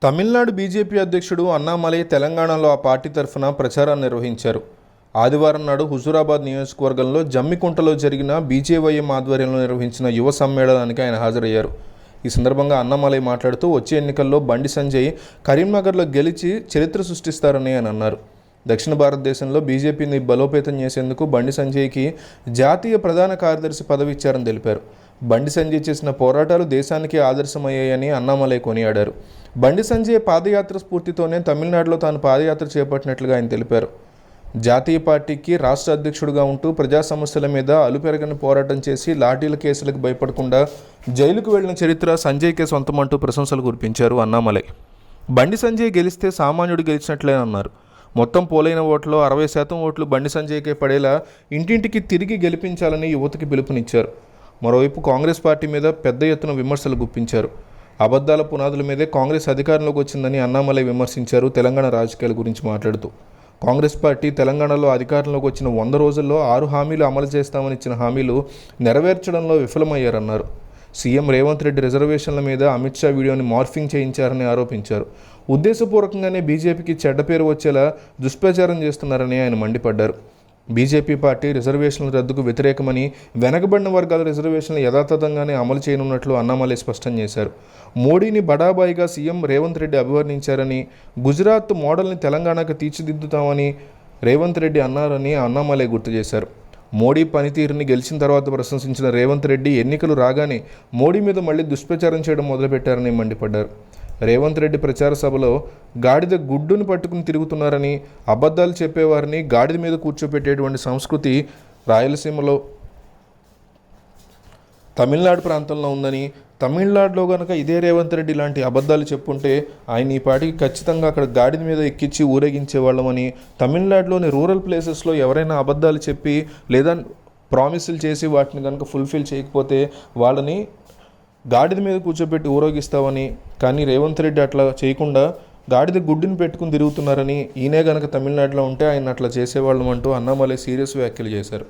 Tamil Nadu BJP అధ్యక్షుడు అన్నామలై తెలంగాణలో ఆ పార్టీ తరఫున ప్రచారాన్ని నిర్వహించారు. ఆదివారం నాడు హుజూరాబాద్ నియోజకవర్గంలో జమ్మికుంటలో జరిగిన బీజేవైఎం ఆధ్వర్యంలో నిర్వహించిన యువ సమ్మేళనానికి ఆయన హాజరయ్యారు. ఈ సందర్భంగా అన్నామలై మాట్లాడుతూ వచ్చే ఎన్నికల్లో బండి సంజయ్ కరీంనగర్లో గెలిచి చరిత్ర సృష్టిస్తారని ఆయన అన్నారు. దక్షిణ భారతదేశంలో బీజేపీని బలోపేతం చేసేందుకు బండి సంజయ్కి జాతీయ ప్రధాన కార్యదర్శి పదవి ఇచ్చారని తెలిపారు. బండి సంజయ్ చేసిన పోరాటాలు దేశానికి ఆదర్శమయ్యాయని అన్నామలై కొనియాడారు. బండి సంజయ్ పాదయాత్ర స్ఫూర్తితోనే తమిళనాడులో తాను పాదయాత్ర చేపట్టినట్లుగా ఆయన తెలిపారు. జాతీయ పార్టీకి రాష్ట్ర అధ్యక్షుడిగా ఉంటూ ప్రజా సమస్యల మీద అలుపెరగని పోరాటం చేసి లాఠీల కేసులకు భయపడకుండా జైలుకు వెళ్లిన చరిత్ర సంజయ్కే సొంతమంటూ ప్రశంసలు కురిపించారు అన్నామలై. బండి సంజయ్ గెలిస్తే సామాన్యుడు గెలిచినట్లేనన్నారు. మొత్తం పోలైన ఓట్లో 60% ఓట్లు బండి సంజయ్కే పడేలా ఇంటింటికి తిరిగి గెలిపించాలని యువతకి పిలుపునిచ్చారు. మరోవైపు కాంగ్రెస్ పార్టీ మీద పెద్ద ఎత్తున విమర్శలు గుప్పించారు. అబద్ధాల పునాదుల మీదే కాంగ్రెస్ అధికారంలోకి వచ్చిందని అన్నామలై విమర్శించారు. తెలంగాణ రాజకీయాల గురించి మాట్లాడుతూ కాంగ్రెస్ పార్టీ తెలంగాణలో అధికారంలోకి వచ్చిన 100 రోజుల్లో 6 హామీలు అమలు చేస్తామని ఇచ్చిన హామీలు నెరవేర్చడంలో విఫలమయ్యారన్నారు. సీఎం రేవంత్ రెడ్డి రిజర్వేషన్ల మీద అమిత్ షా వీడియోని మార్ఫింగ్ చేయించారని ఆరోపించారు. ఉద్దేశపూర్వకంగానే బీజేపీకి చెడ్డ పేరు వచ్చేలా దుష్ప్రచారం చేస్తున్నారని ఆయన మండిపడ్డారు. బీజేపీ పార్టీ రిజర్వేషన్ల రద్దుకు వ్యతిరేకమని, వెనకబడిన వర్గాల రిజర్వేషన్లు యథాతథంగానే అమలు చేయనున్నట్లు అన్నామలై స్పష్టం చేశారు. మోడీని బడాబాయిగా సీఎం రేవంత్ రెడ్డి అభివర్ణించారని, గుజరాత్ మోడల్ని తెలంగాణకు తీర్చిదిద్దుతామని రేవంత్ రెడ్డి అన్నారని అన్నామలై గుర్తు చేశారు. మోడీ పనితీరుని గెలిచిన తర్వాత ప్రశంసించిన రేవంత్ రెడ్డి ఎన్నికలు రాగానే మోడీ మీద మళ్లీ దుష్ప్రచారం చేయడం మొదలుపెట్టారని మండిపడ్డారు. రేవంత్ రెడ్డి ప్రచార సభలో గాడిద గుడ్డును పట్టుకుని తిరుగుతున్నారని, అబద్ధాలు చెప్పేవారిని గాడిద మీద కూర్చోపెట్టేటువంటి సంస్కృతి రాయలసీమలో తమిళనాడు ప్రాంతంలో ఉందని, తమిళనాడులో కనుక ఇదే రేవంత్ రెడ్డి లాంటి అబద్ధాలు చెప్పుంటే ఆయన ఈ పాటికి ఖచ్చితంగా అక్కడ గాడిద మీద ఎక్కించి ఊరేగించేవాళ్ళమని, తమిళనాడులోని రూరల్ ప్లేసెస్లో ఎవరైనా అబద్ధాలు చెప్పి లేదా ప్రామిసులు చేసి వాటిని కనుక ఫుల్ఫిల్ చేయకపోతే వాళ్ళని గాడిద మీద కూర్చోబెట్టి ఊరేగిస్తామని, కానీ రేవంత్ రెడ్డి అట్లా చేయకుండా గాడిద గుడ్డుని పెట్టుకుని తిరుగుతున్నారని, ఈయనే కనుక తమిళనాడులో ఉంటే ఆయన అట్లా చేసేవాళ్ళం అంటూ అన్నామలై సీరియస్ వ్యాఖ్యలు చేశారు.